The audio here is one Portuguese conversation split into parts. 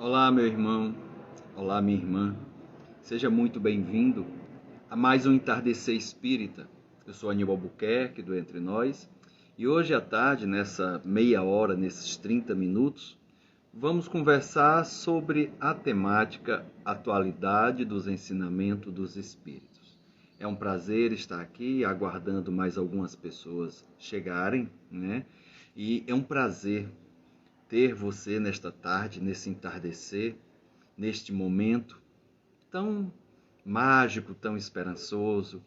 Olá, meu irmão. Olá, minha irmã. Seja muito bem-vindo a mais um Entardecer Espírita. Eu sou Aníbal Buquerque, do Entre Nós, e hoje à tarde, nessa meia hora, nesses 30 minutos, vamos conversar sobre a temática Atualidade dos Ensinamentos dos Espíritos. É um prazer estar aqui, aguardando mais algumas pessoas chegarem, né? E é um prazer ter você nesta tarde, nesse entardecer, neste momento tão mágico, tão esperançoso.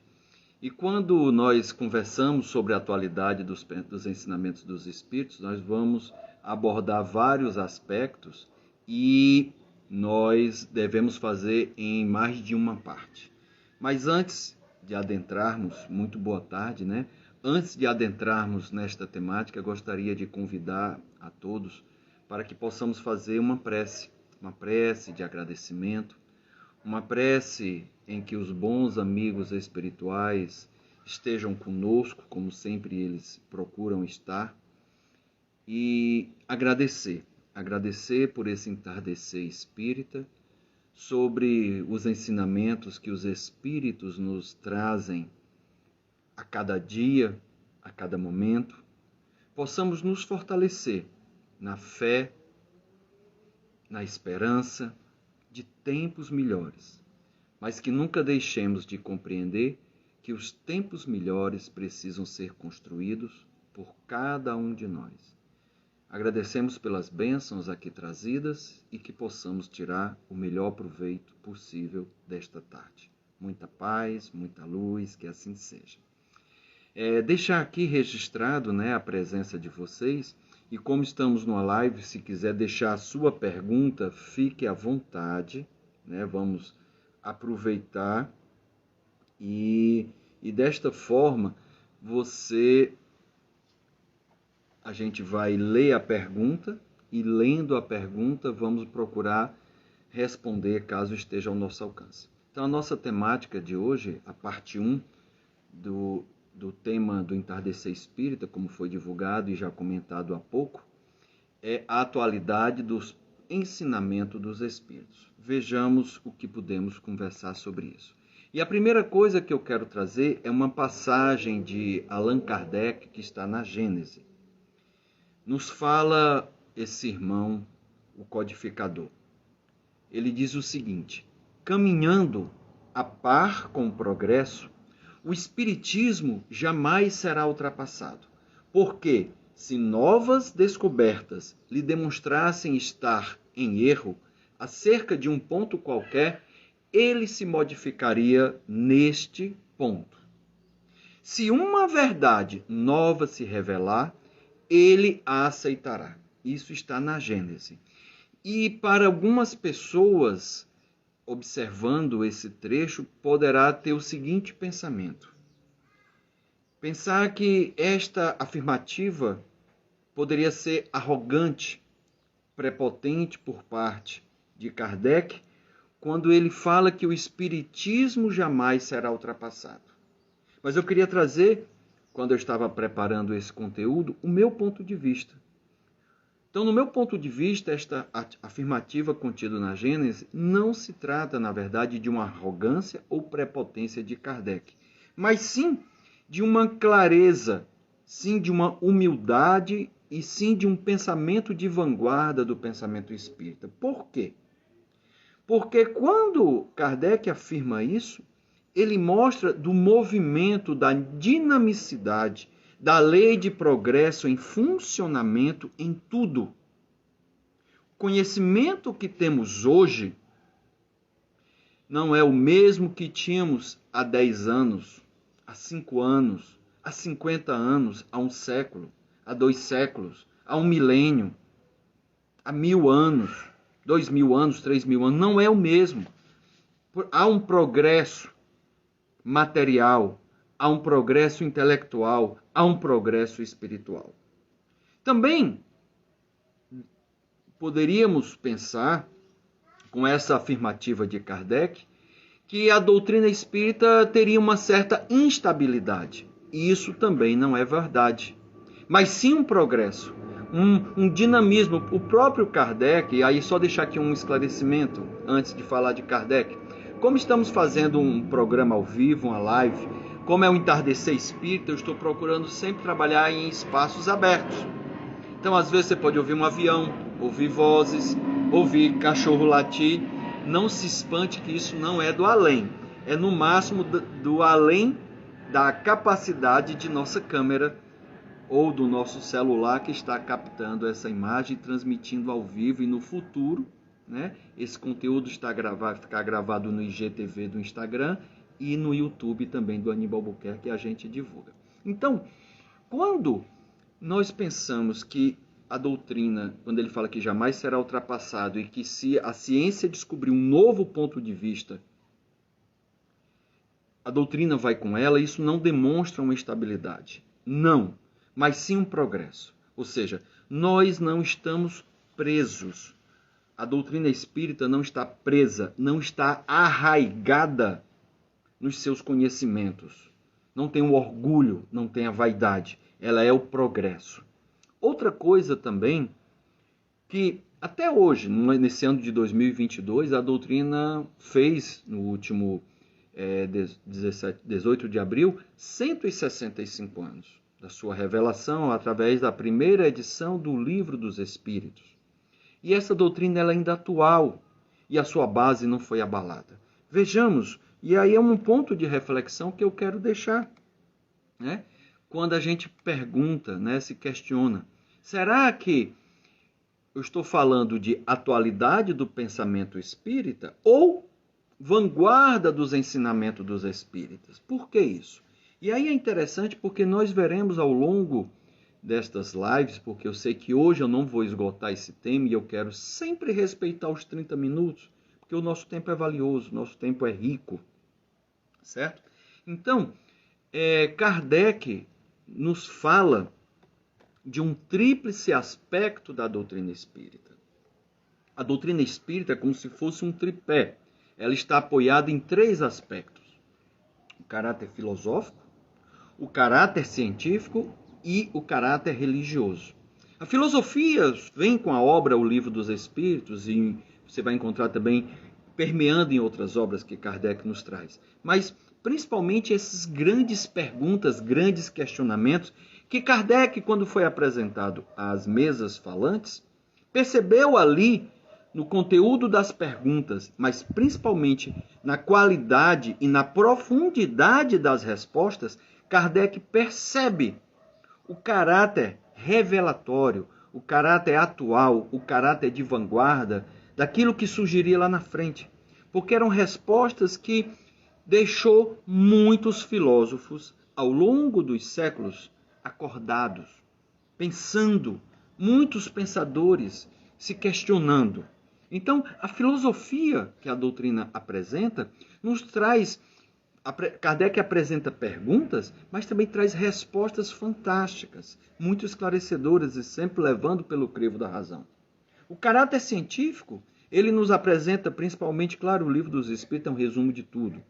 E quando nós conversamos sobre a atualidade dos ensinamentos dos Espíritos, nós vamos abordar vários aspectos e nós devemos fazer em mais de uma parte. Mas antes de adentrarmos, muito boa tarde, né? Antes de adentrarmos nesta temática, gostaria de convidar a todos para que possamos fazer uma prece de agradecimento, uma prece em que os bons amigos espirituais estejam conosco, como sempre eles procuram estar, e agradecer por esse entardecer espírita, sobre os ensinamentos que os espíritos nos trazem a cada dia, a cada momento, possamos nos fortalecer na fé, na esperança de tempos melhores, mas que nunca deixemos de compreender que os tempos melhores precisam ser construídos por cada um de nós. Agradecemos pelas bênçãos aqui trazidas e que possamos tirar o melhor proveito possível desta tarde. Muita paz, muita luz, que assim seja. Deixar aqui registrado, a presença de vocês. E como estamos numa live, se quiser deixar a sua pergunta, fique à vontade, Vamos aproveitar e desta forma a gente vai ler a pergunta e lendo a pergunta vamos procurar responder caso esteja ao nosso alcance. Então a nossa temática de hoje, a parte 1 do tema do Entardecer Espírita, como foi divulgado e já comentado há pouco, é a atualidade dos ensinamentos dos Espíritos. Vejamos o que podemos conversar sobre isso. E a primeira coisa que eu quero trazer é uma passagem de Allan Kardec, que está na Gênese. Nos fala esse irmão, o codificador. Ele diz o seguinte: caminhando a par com o progresso, o espiritismo jamais será ultrapassado, porque, se novas descobertas lhe demonstrassem estar em erro acerca de um ponto qualquer, ele se modificaria neste ponto. Se uma verdade nova se revelar, ele a aceitará. Isso está na Gênese. E para algumas pessoas, observando esse trecho, poderá ter o seguinte pensamento: pensar que esta afirmativa poderia ser arrogante, prepotente por parte de Kardec, quando ele fala que o espiritismo jamais será ultrapassado. Mas eu queria trazer, quando eu estava preparando esse conteúdo, o meu ponto de vista. Então, no meu ponto de vista, esta afirmativa contida na Gênese não se trata, na verdade, de uma arrogância ou prepotência de Kardec, mas sim de uma clareza, sim de uma humildade e sim de um pensamento de vanguarda do pensamento espírita. Por quê? Porque quando Kardec afirma isso, ele mostra do movimento, da dinamicidade, da lei de progresso em funcionamento em tudo. O conhecimento que temos hoje não é o mesmo que tínhamos há 10 anos, há 5 anos, há 50 anos, há um século, há 2 séculos, há 1 milênio, há 1000 anos, 2000 anos, 3000 anos. Não é o mesmo. Há um progresso material, há um progresso intelectual, há um progresso espiritual. Também poderíamos pensar, com essa afirmativa de Kardec, que a doutrina espírita teria uma certa instabilidade. E isso também não é verdade. Mas sim um progresso. um dinamismo. O próprio Kardec, e aí só deixar aqui um esclarecimento antes de falar de Kardec. Como estamos fazendo um programa ao vivo, uma live, como é o Entardecer Espírita, eu estou procurando sempre trabalhar em espaços abertos. Então, às vezes, você pode ouvir um avião, ouvir vozes, ouvir cachorro latir. Não se espante que isso não é do além. É no máximo do além da capacidade de nossa câmera ou do nosso celular que está captando essa imagem, transmitindo ao vivo, e no futuro, né, esse conteúdo ficar gravado no IGTV do Instagram e no YouTube também do Aníbal Buquerque, que a gente divulga. Então, quando nós pensamos que a doutrina, quando ele fala que jamais será ultrapassado e que se a ciência descobrir um novo ponto de vista, a doutrina vai com ela, isso não demonstra uma estabilidade. Não, mas sim um progresso. Ou seja, nós não estamos presos. A doutrina espírita não está presa, não está arraigada nos seus conhecimentos. Não tem o orgulho, não tem a vaidade. Ela é o progresso. Outra coisa também, que até hoje, nesse ano de 2022, a doutrina fez, no último 18 de abril, 165 anos da sua revelação através da primeira edição do Livro dos Espíritos. E essa doutrina ela é ainda atual e a sua base não foi abalada. Vejamos, e aí é um ponto de reflexão que eu quero deixar, né? Quando a gente pergunta, né, se questiona, será que eu estou falando de atualidade do pensamento espírita ou vanguarda dos ensinamentos dos espíritas? Por que isso? E aí é interessante porque nós veremos ao longo destas lives, porque eu sei que hoje eu não vou esgotar esse tema e eu quero sempre respeitar os 30 minutos, porque o nosso tempo é valioso, o nosso tempo é rico, certo? Então, Kardec nos fala de um tríplice aspecto da doutrina espírita. A doutrina espírita é como se fosse um tripé. Ela está apoiada em 3 aspectos: o caráter filosófico, o caráter científico e o caráter religioso. A filosofia vem com a obra O Livro dos Espíritos, e você vai encontrar também permeando em outras obras que Kardec nos traz. Mas principalmente essas grandes perguntas, grandes questionamentos, que Kardec, quando foi apresentado às mesas falantes, percebeu ali no conteúdo das perguntas, mas principalmente na qualidade e na profundidade das respostas, Kardec percebe o caráter revelatório, o caráter atual, o caráter de vanguarda daquilo que surgiria lá na frente. Porque eram respostas que deixou muitos filósofos ao longo dos séculos acordados, pensando, muitos pensadores se questionando. Então, a filosofia que a doutrina apresenta nos traz, Kardec apresenta perguntas, mas também traz respostas fantásticas, muito esclarecedoras e sempre levando pelo crivo da razão. O caráter científico, ele nos apresenta principalmente, claro, o Livro dos Espíritos é um resumo de tudo,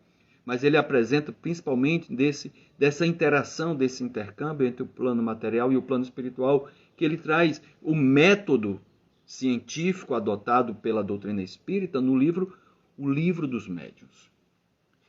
mas ele apresenta principalmente dessa interação, desse intercâmbio entre o plano material e o plano espiritual, que ele traz o método científico adotado pela doutrina espírita no livro O Livro dos Médiuns.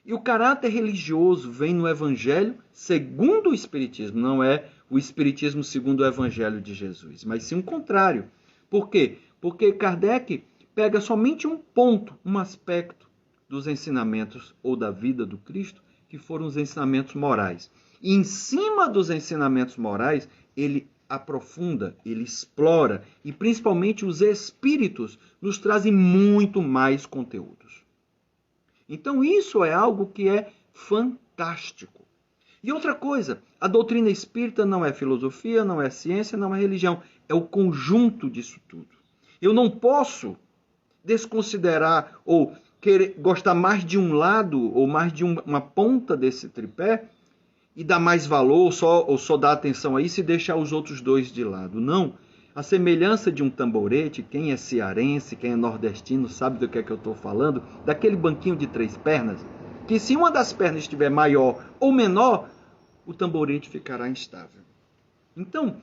E o caráter religioso vem no Evangelho segundo o Espiritismo, não é o Espiritismo segundo o Evangelho de Jesus, mas sim o contrário. Por quê? Porque Kardec pega somente um ponto, um aspecto dos ensinamentos ou da vida do Cristo, que foram os ensinamentos morais. E em cima dos ensinamentos morais, ele aprofunda, ele explora, e principalmente os espíritos nos trazem muito mais conteúdos. Então isso é algo que é fantástico. E outra coisa, a doutrina espírita não é filosofia, não é ciência, não é religião, é o conjunto disso tudo. Eu não posso desconsiderar ou querer gostar mais de um lado ou mais de uma ponta desse tripé e dar mais valor ou só dar atenção a isso e deixar os outros dois de lado. Não. A semelhança de um tamborete, quem é cearense, quem é nordestino, sabe do que é que eu estou falando, daquele banquinho de 3 pernas, que se uma das pernas estiver maior ou menor, o tamborete ficará instável. Então,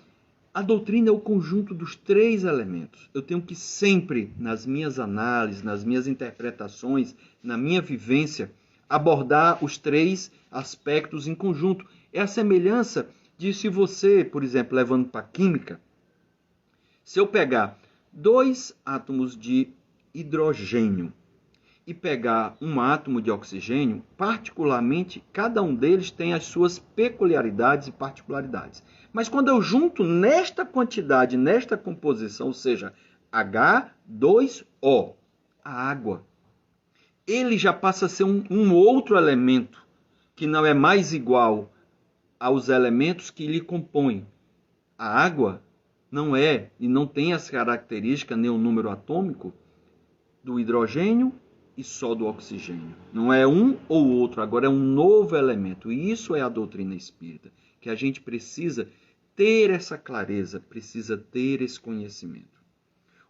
A doutrina é o conjunto dos três elementos. Eu tenho que sempre, nas minhas análises, nas minhas interpretações, na minha vivência, abordar os três aspectos em conjunto. É a semelhança de se você, por exemplo, levando para a química, se eu pegar 2 átomos de hidrogênio e pegar um átomo de oxigênio, particularmente, cada um deles tem as suas peculiaridades e particularidades. Mas quando eu junto nesta quantidade, nesta composição, ou seja, H2O, a água, ele já passa a ser um outro elemento, que não é mais igual aos elementos que lhe compõem. A água não é e não tem as características nem o número atômico do hidrogênio e só do oxigênio. Não é um ou outro, agora é um novo elemento. E isso é a doutrina espírita, que a gente precisa ter essa clareza, precisa ter esse conhecimento.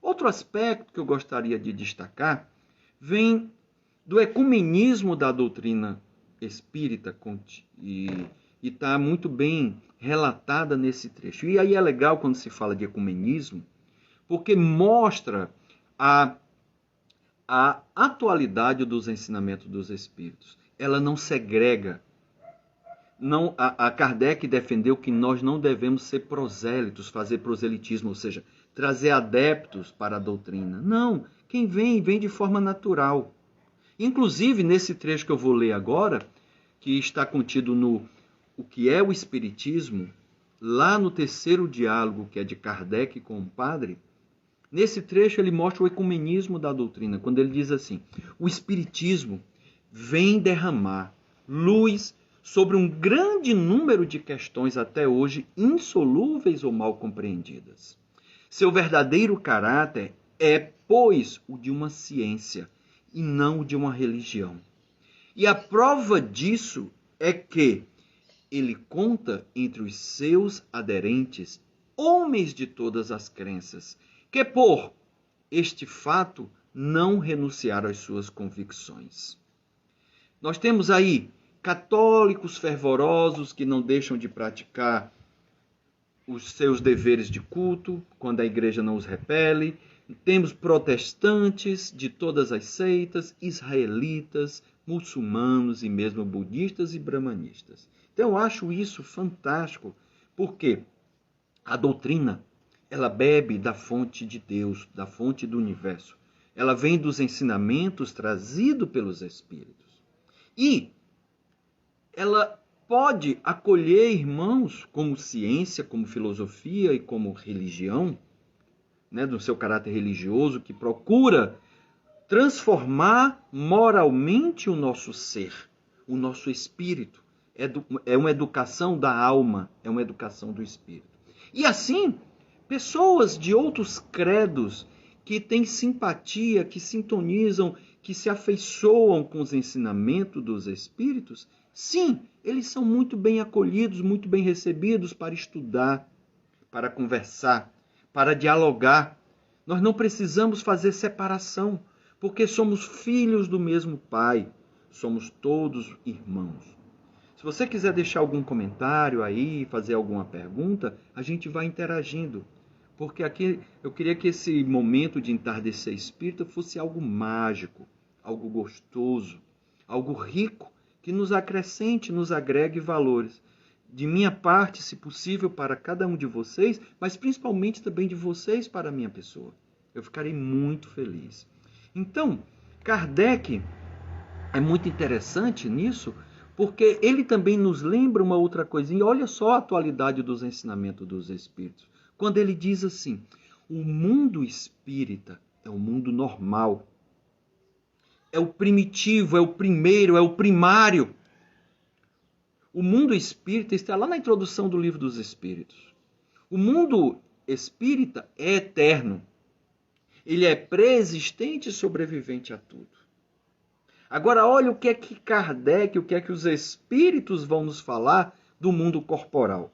Outro aspecto que eu gostaria de destacar vem do ecumenismo da doutrina espírita e está muito bem relatada nesse trecho. E aí é legal quando se fala de ecumenismo, porque mostra a atualidade dos ensinamentos dos espíritos. Ela não segrega. A Kardec defendeu que nós não devemos ser prosélitos, fazer proselitismo, ou seja, trazer adeptos para a doutrina. Não, quem vem de forma natural. Inclusive, nesse trecho que eu vou ler agora, que está contido no O que é o Espiritismo, lá no terceiro diálogo, que é de Kardec com o padre, nesse trecho ele mostra o ecumenismo da doutrina, quando ele diz assim: o Espiritismo vem derramar luz sobre um grande número de questões até hoje insolúveis ou mal compreendidas. Seu verdadeiro caráter é, pois, o de uma ciência e não o de uma religião. E a prova disso é que ele conta entre os seus aderentes homens de todas as crenças, que por este fato não renunciaram às suas convicções. Nós temos aí católicos fervorosos que não deixam de praticar os seus deveres de culto, quando a igreja não os repele. Temos protestantes de todas as seitas, israelitas, muçulmanos e mesmo budistas e brahmanistas. Então eu acho isso fantástico, porque a doutrina, ela bebe da fonte de Deus, da fonte do universo. Ela vem dos ensinamentos trazidos pelos espíritos. E ela pode acolher irmãos como ciência, como filosofia e como religião, né, do seu caráter religioso, que procura transformar moralmente o nosso ser, o nosso espírito. É uma educação da alma, é uma educação do espírito. E assim, pessoas de outros credos que têm simpatia, que sintonizam, que se afeiçoam com os ensinamentos dos espíritos, sim, eles são muito bem acolhidos, muito bem recebidos para estudar, para conversar, para dialogar. Nós não precisamos fazer separação, porque somos filhos do mesmo Pai, somos todos irmãos. Se você quiser deixar algum comentário aí, fazer alguma pergunta, a gente vai interagindo. Porque aqui eu queria que esse momento de entardecer espírita fosse algo mágico, algo gostoso, algo rico, que nos acrescente, nos agregue valores. De minha parte, se possível, para cada um de vocês, mas principalmente também de vocês para a minha pessoa. Eu ficarei muito feliz. Então, Kardec é muito interessante nisso, porque ele também nos lembra uma outra coisinha. Olha só a atualidade dos ensinamentos dos espíritos. Quando ele diz assim: o mundo espírita é o mundo normal, é o primitivo, é o primeiro, é o primário. O mundo espírita está lá na introdução do Livro dos Espíritos. O mundo espírita é eterno. Ele é pré-existente e sobrevivente a tudo. Agora, olha o que é que Kardec, o que é que os espíritos vão nos falar do mundo corporal.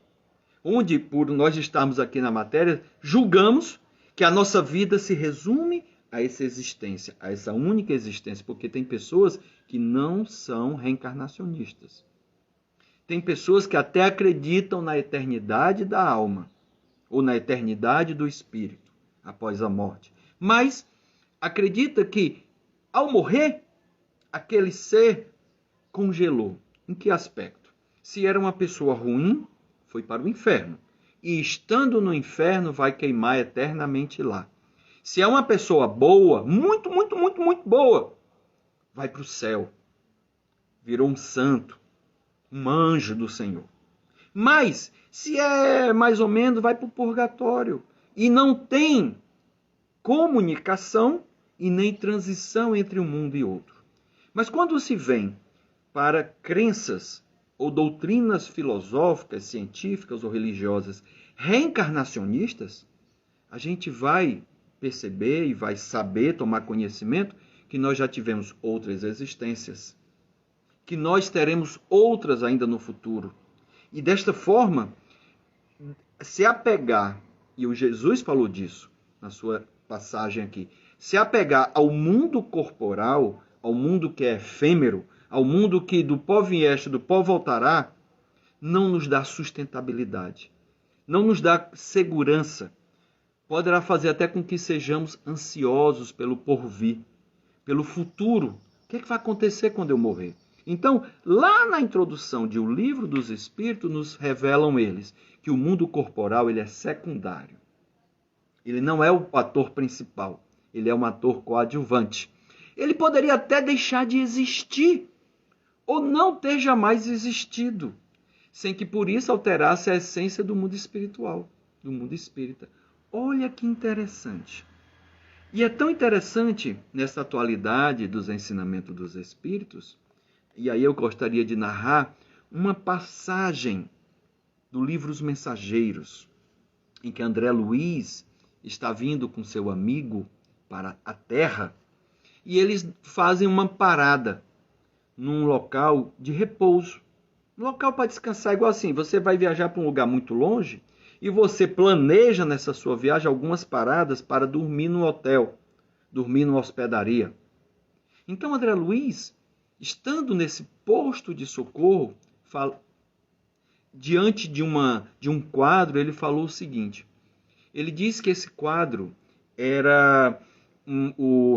Onde, por nós estarmos aqui na matéria, julgamos que a nossa vida se resume a essa existência, a essa única existência, porque tem pessoas que não são reencarnacionistas. Tem pessoas que até acreditam na eternidade da alma. ou na eternidade do espírito, após a morte. Mas acredita que, ao morrer, aquele ser congelou. Em que aspecto? Se era uma pessoa ruim, foi para o inferno. E estando no inferno, vai queimar eternamente lá. Se é uma pessoa boa, muito, muito, muito, muito boa, vai para o céu. Virou um santo, um anjo do Senhor. Mas, se é mais ou menos, vai para o purgatório. E não tem comunicação e nem transição entre um mundo e outro. Mas quando se vem para crenças ou doutrinas filosóficas, científicas ou religiosas reencarnacionistas, a gente vai perceber e vai saber, tomar conhecimento, que nós já tivemos outras existências, que nós teremos outras ainda no futuro. E desta forma, se apegar, e o Jesus falou disso na sua passagem aqui, se apegar ao mundo corporal, ao mundo que é efêmero, ao mundo que do pó vieste, do pó voltará, não nos dá sustentabilidade, não nos dá segurança. Poderá fazer até com que sejamos ansiosos pelo porvir, pelo futuro. O que é que vai acontecer quando eu morrer? Então, lá na introdução de O Livro dos Espíritos, nos revelam eles que o mundo corporal ele é secundário. Ele não é o ator principal, ele é um ator coadjuvante. Ele poderia até deixar de existir, ou não ter jamais existido, sem que por isso alterasse a essência do mundo espiritual, do mundo espírita. Olha que interessante. E é tão interessante nessa atualidade dos ensinamentos dos Espíritos, e aí eu gostaria de narrar uma passagem do livro Os Mensageiros, em que André Luiz está vindo com seu amigo para a Terra, e eles fazem uma parada num local de repouso, um local para descansar, igual assim, você vai viajar para um lugar muito longe, e você planeja nessa sua viagem algumas paradas para dormir no hotel, dormir numa hospedaria. Então André Luiz, estando nesse posto de socorro, diante de um quadro, ele falou o seguinte, ele disse que esse quadro era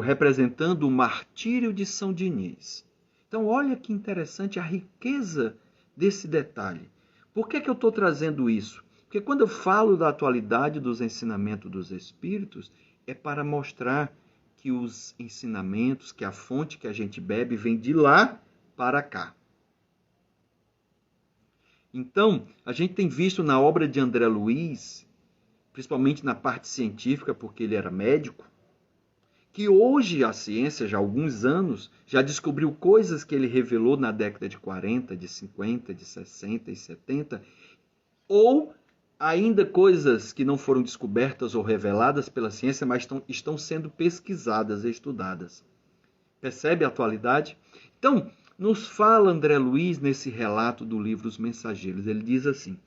representando o martírio de São Diniz. Então olha que interessante a riqueza desse detalhe. Por que eu estou trazendo isso? Porque quando eu falo da atualidade dos ensinamentos dos Espíritos, é para mostrar que os ensinamentos, que a fonte que a gente bebe vem de lá para cá. Então, a gente tem visto na obra de André Luiz, principalmente na parte científica, porque ele era médico, que hoje a ciência, já há alguns anos, já descobriu coisas que ele revelou na década de 40, de 50, de 60 e 70, ou ainda coisas que não foram descobertas ou reveladas pela ciência, mas estão sendo pesquisadas e estudadas. Percebe a atualidade? Então, nos fala André Luiz nesse relato do livro Os Mensageiros. Ele diz assim,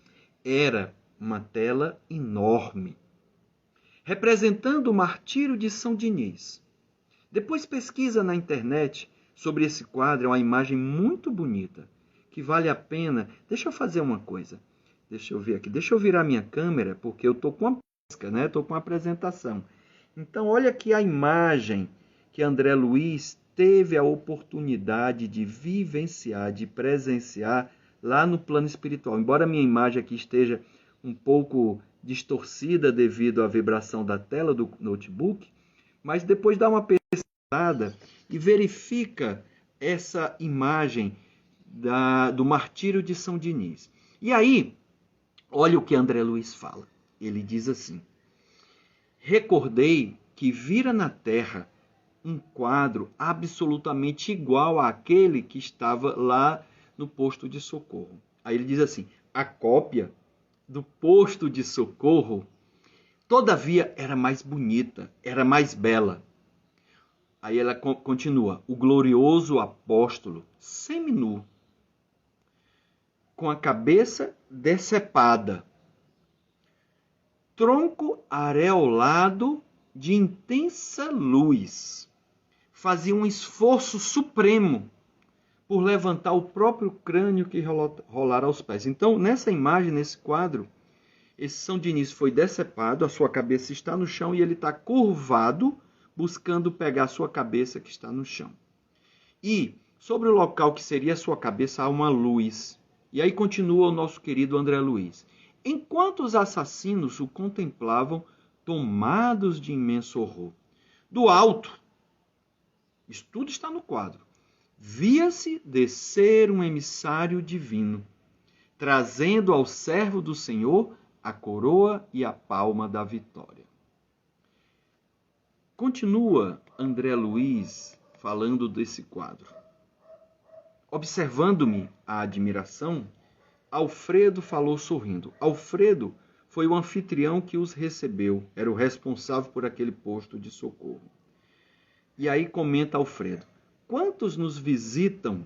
era uma tela enorme, representando o martírio de São Diniz. Depois pesquisa na internet sobre esse quadro, é uma imagem muito bonita, que vale a pena. Deixa eu fazer uma coisa. Deixa eu ver aqui. Deixa eu virar minha câmera, porque eu estou com a pesca, né? Estou com a apresentação. Então, olha aqui a imagem que André Luiz teve a oportunidade de vivenciar, de presenciar lá no plano espiritual. Embora a minha imagem aqui esteja um pouco distorcida devido à vibração da tela do notebook, mas depois dá uma pesquisada e verifica essa imagem do martírio de São Diniz. E aí, olha o que André Luiz fala. Ele diz assim, recordei que vira na Terra um quadro absolutamente igual àquele que estava lá no posto de socorro. Aí ele diz assim, a cópia do posto de socorro, todavia, era mais bonita, era mais bela. Aí ela continua, o glorioso apóstolo, seminu, com a cabeça decepada, tronco areolado de intensa luz, fazia um esforço supremo por levantar o próprio crânio que rolara aos pés. Então, nessa imagem, nesse quadro, Esse São Diniz foi decepado, a sua cabeça está no chão e ele está curvado, buscando pegar a sua cabeça que está no chão. E sobre o local que seria a sua cabeça há uma luz. E aí continua o nosso querido André Luiz. Enquanto os assassinos o contemplavam, tomados de imenso horror. Do alto, isso tudo está no quadro, via-se descer um emissário divino, trazendo ao servo do Senhor a coroa e a palma da vitória. Continua André Luiz falando desse quadro. Observando-me a admiração, Alfredo falou sorrindo. Alfredo foi o anfitrião que os recebeu, era o responsável por aquele posto de socorro. E aí comenta Alfredo: quantos nos visitam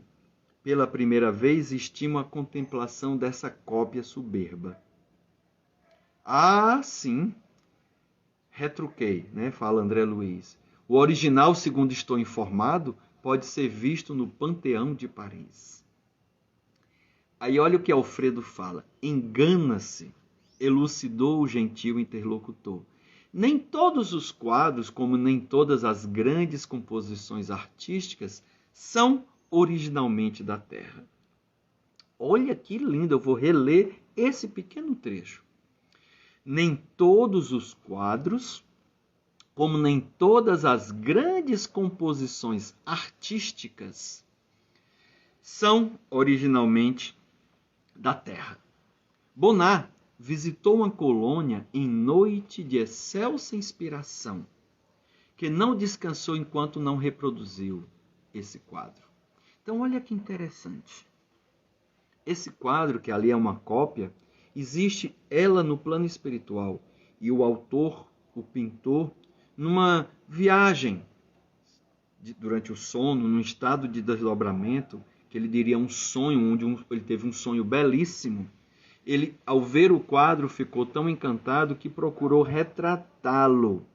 pela primeira vez e estimam a contemplação dessa cópia soberba? Ah, sim, retruquei, né? Fala André Luiz. O original, segundo estou informado, pode ser visto no Panteão de Paris. Aí olha o que Alfredo fala. Engana-se, elucidou o gentil interlocutor. Nem todos os quadros, como nem todas as grandes composições artísticas, são originalmente da terra. Olha que lindo, eu vou reler esse pequeno trecho. Nem todos os quadros, como nem todas as grandes composições artísticas, são originalmente da terra. Bonnat visitou uma colônia em noite de excelsa inspiração, que não descansou enquanto não reproduziu esse quadro. Então, olha que interessante. Esse quadro, que ali é uma cópia, existe ela no plano espiritual e o autor, o pintor, numa viagem durante o sono, num estado de desdobramento, que ele diria um sonho, onde ele teve um sonho belíssimo. Ele, ao ver o quadro, ficou tão encantado que procurou retratá-lo.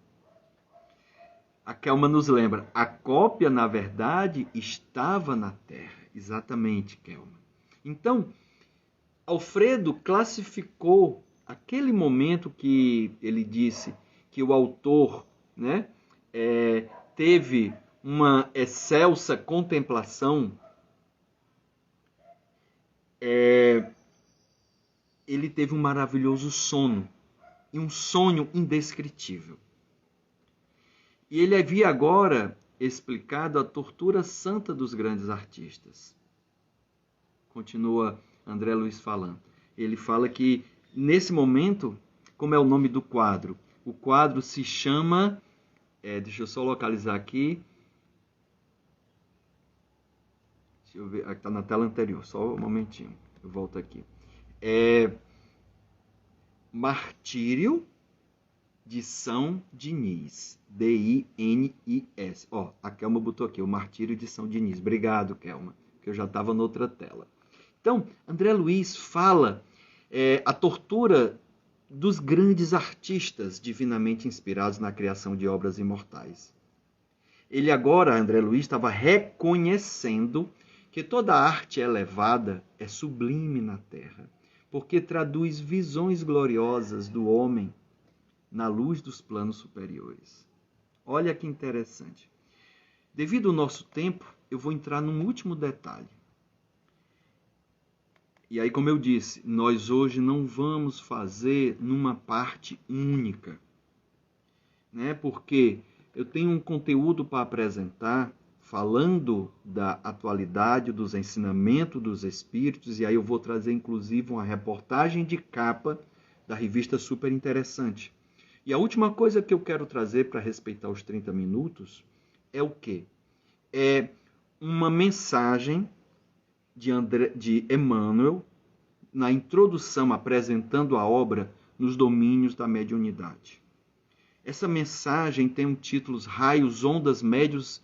A Kelma nos lembra, a cópia, na verdade, estava na terra. Exatamente, Kelma. Então, Alfredo classificou aquele momento que ele disse que o autor, né, teve uma excelsa contemplação. Ele teve um maravilhoso sono, e um sonho indescritível. E ele havia agora explicado a tortura santa dos grandes artistas. Continua André Luiz falando. Ele fala que, nesse momento, como é o nome do quadro? O quadro se chama... deixa eu só localizar aqui. Deixa eu ver. Está na tela anterior, só um momentinho. Eu volto aqui. Martírio de São Diniz. D-I-N-I-S. A Kelma botou aqui, o Martírio de São Diniz. Obrigado, Kelma, que eu já estava noutra tela. Então, André Luiz fala a tortura dos grandes artistas divinamente inspirados na criação de obras imortais. Ele agora, André Luiz, estava reconhecendo que toda arte elevada é sublime na terra, porque traduz visões gloriosas do homem na luz dos planos superiores. Olha que interessante. Devido ao nosso tempo, eu vou entrar num último detalhe. E aí, como eu disse, nós hoje não vamos fazer numa parte única, né? Porque eu tenho um conteúdo para apresentar falando da atualidade, dos ensinamentos dos espíritos, e aí eu vou trazer inclusive uma reportagem de capa da revista super interessante. E a última coisa que eu quero trazer para respeitar os 30 minutos é o quê? É uma mensagem de Emmanuel na introdução apresentando a obra nos domínios da mediunidade. Essa mensagem tem um título Raios, Ondas, Médios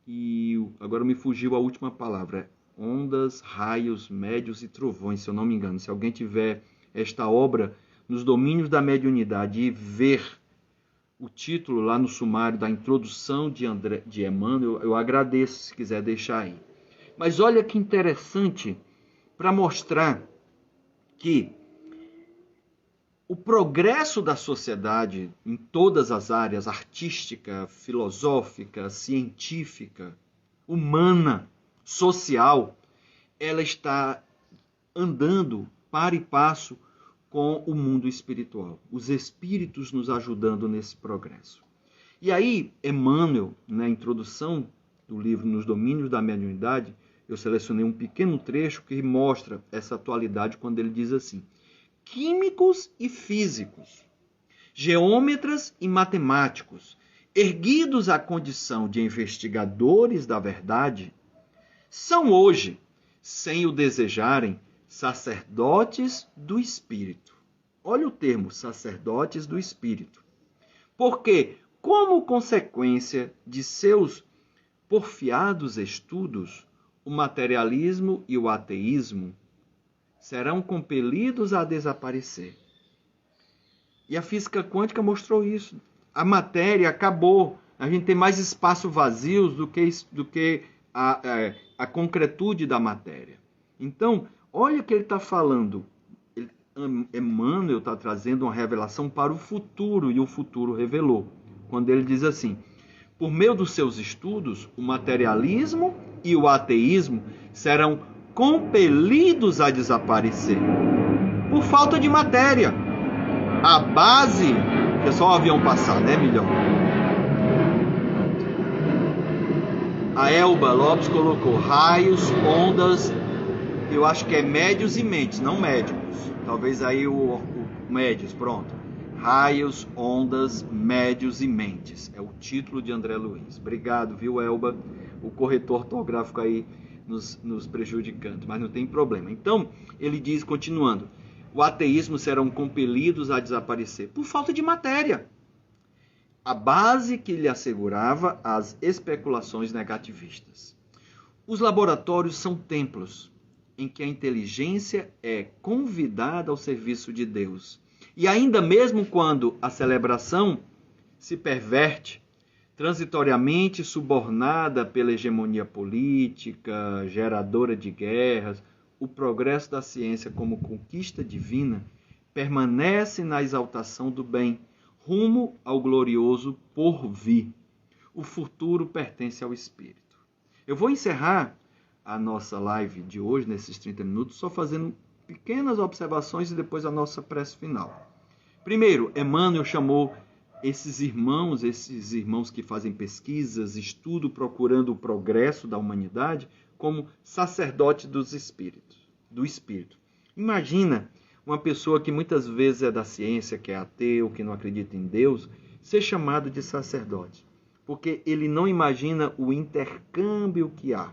e agora me fugiu a última palavra. Ondas, raios, médios e trovões, se eu não me engano. Se alguém tiver esta obra nos domínios da mediunidade e ver o título lá no sumário da introdução de Emmanuel, eu agradeço se quiser deixar aí. Mas olha que interessante para mostrar que o progresso da sociedade em todas as áreas, artística, filosófica, científica, humana, social, ela está andando par e passo com o mundo espiritual. Os espíritos nos ajudando nesse progresso. E aí, Emmanuel, na introdução do livro Nos Domínios da Mediunidade, eu selecionei um pequeno trecho que mostra essa atualidade quando ele diz assim: químicos e físicos, geômetras e matemáticos, erguidos à condição de investigadores da verdade, são hoje, sem o desejarem, sacerdotes do Espírito. Olha o termo, sacerdotes do Espírito. Porque, como consequência de seus porfiados estudos, o materialismo e o ateísmo serão compelidos a desaparecer. E a física quântica mostrou isso. A matéria acabou. A gente tem mais espaço vazios do que a concretude da matéria. Então, olha o que ele está falando. Emmanuel está trazendo uma revelação para o futuro, e o futuro revelou. Quando ele diz assim: por meio dos seus estudos, o materialismo e o ateísmo serão compelidos a desaparecer por falta de matéria. A base, é só o avião passar, né, Milhão? A Elba Lopes colocou raios, ondas, eu acho que é médios e mentes, não médicos. Talvez aí o médios, pronto. Raios, ondas, médios e mentes. É o título de André Luiz. Obrigado, viu, Elba? O corretor ortográfico aí nos prejudicando, mas não tem problema. Então, ele diz, continuando, o ateísmo serão compelidos a desaparecer por falta de matéria. A base que lhe assegurava as especulações negativistas. Os laboratórios são templos em que a inteligência é convidada ao serviço de Deus. E ainda mesmo quando a celebração se perverte, transitoriamente subornada pela hegemonia política, geradora de guerras, o progresso da ciência como conquista divina permanece na exaltação do bem, rumo ao glorioso porvir. O futuro pertence ao Espírito. Eu vou encerrar a nossa live de hoje, nesses 30 minutos, só fazendo pequenas observações e depois a nossa prece final. Primeiro, Emmanuel chamou esses irmãos que fazem pesquisas, estudo, procurando o progresso da humanidade, como sacerdote do Espírito. Imagina uma pessoa que muitas vezes é da ciência, que é ateu, que não acredita em Deus, ser chamado de sacerdote, porque ele não imagina o intercâmbio que há.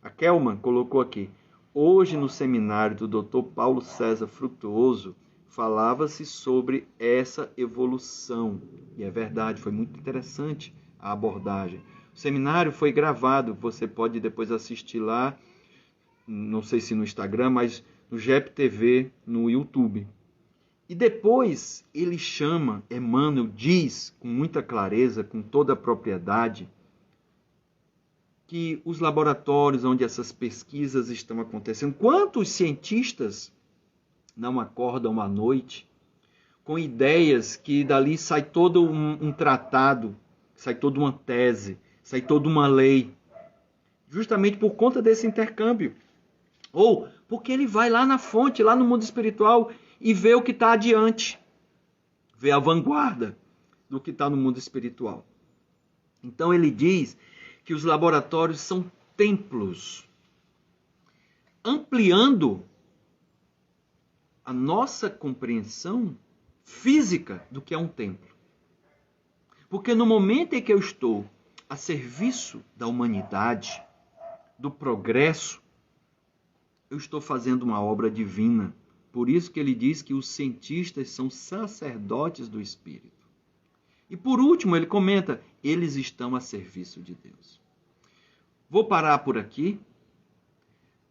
A Kelman colocou aqui, hoje no seminário do Dr. Paulo César Frutuoso, falava-se sobre essa evolução. E é verdade, foi muito interessante a abordagem. O seminário foi gravado, você pode depois assistir lá, não sei se no Instagram, mas no GEP-TV, no YouTube. E depois ele chama, Emmanuel diz com muita clareza, com toda a propriedade, que os laboratórios onde essas pesquisas estão acontecendo, quantos cientistas não acordam à noite com ideias que dali sai todo um tratado, sai toda uma tese, sai toda uma lei, justamente por conta desse intercâmbio. Ou porque ele vai lá na fonte, lá no mundo espiritual, e vê o que está adiante, vê a vanguarda do que está no mundo espiritual. Então ele diz que os laboratórios são templos, ampliando a nossa compreensão física do que é um templo. Porque no momento em que eu estou a serviço da humanidade, do progresso, eu estou fazendo uma obra divina. Por isso que ele diz que os cientistas são sacerdotes do Espírito. E por último, ele comenta, eles estão a serviço de Deus. Vou parar por aqui.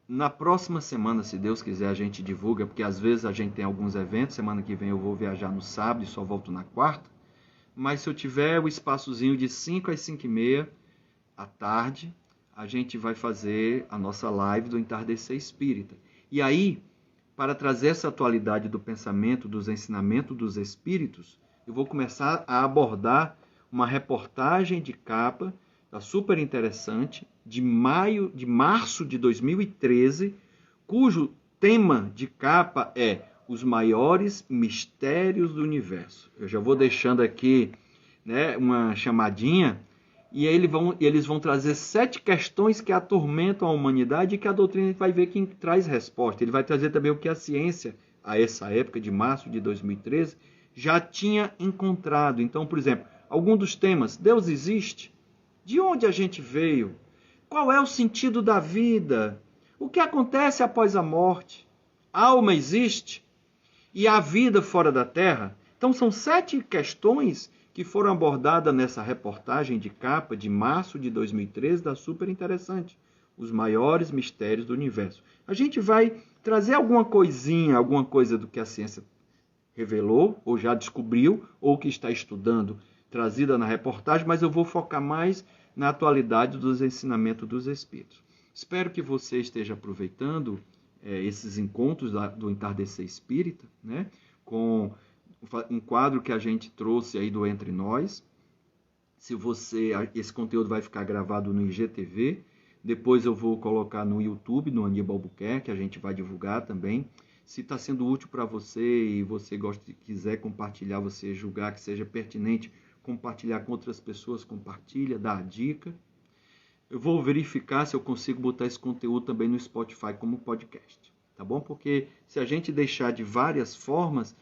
Na próxima semana, se Deus quiser, a gente divulga, porque às vezes a gente tem alguns eventos. Semana que vem eu vou viajar no sábado e só volto na quarta. Mas se eu tiver o espaçozinho de 5 às 5h30 à tarde, a gente vai fazer a nossa live do Entardecer Espírita. E aí, para trazer essa atualidade do pensamento, dos ensinamentos dos Espíritos, eu vou começar a abordar uma reportagem de capa, tá super interessante, de março de 2013, cujo tema de capa é Os Maiores Mistérios do Universo. Eu já vou deixando aqui, né, uma chamadinha, e aí eles vão trazer 7 questões que atormentam a humanidade e que a doutrina vai ver quem traz resposta. Ele vai trazer também o que a ciência, a essa época de março de 2013, já tinha encontrado. Então, por exemplo, algum dos temas: Deus existe? De onde a gente veio? Qual é o sentido da vida? O que acontece após a morte? A alma existe? E a vida fora da Terra? Então, são 7 questões que foram abordadas nessa reportagem de capa de março de 2013 da Super Interessante. Os Maiores Mistérios do Universo. A gente vai trazer alguma coisa do que a ciência revelou, ou já descobriu, ou que está estudando, trazida na reportagem, mas eu vou focar mais na atualidade dos ensinamentos dos Espíritos. Espero que você esteja aproveitando esses encontros do Entardecer Espírita, né, com um quadro que a gente trouxe aí do Entre Nós. Esse conteúdo vai ficar gravado no IGTV, depois eu vou colocar no YouTube, no Aníbal Albuquerque, a gente vai divulgar também. Se está sendo útil para você e você quiser compartilhar, você julgar que seja pertinente compartilhar com outras pessoas, compartilha, dá a dica. Eu vou verificar se eu consigo botar esse conteúdo também no Spotify como podcast, tá bom? Porque se a gente deixar de várias formas,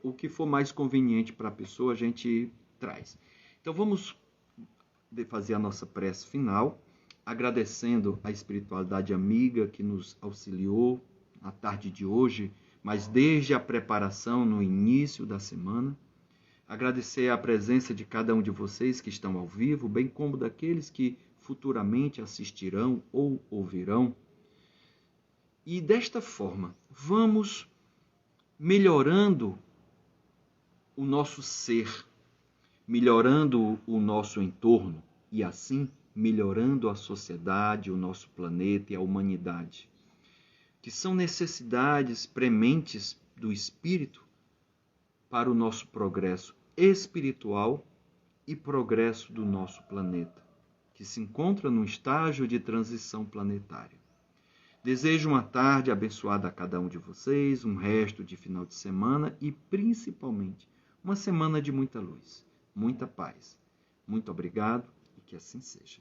o que for mais conveniente para a pessoa, a gente traz. Então vamos fazer a nossa prece final, agradecendo a espiritualidade amiga que nos auxiliou na tarde de hoje, mas desde a preparação no início da semana. Agradecer a presença de cada um de vocês que estão ao vivo, bem como daqueles que futuramente assistirão ou ouvirão. E desta forma, vamos melhorando o nosso ser, melhorando o nosso entorno e assim melhorando a sociedade, o nosso planeta e a humanidade, que são necessidades prementes do espírito para o nosso progresso espiritual e progresso do nosso planeta, que se encontra num estágio de transição planetária. Desejo uma tarde abençoada a cada um de vocês, um resto de final de semana e, principalmente, uma semana de muita luz, muita paz. Muito obrigado e que assim seja.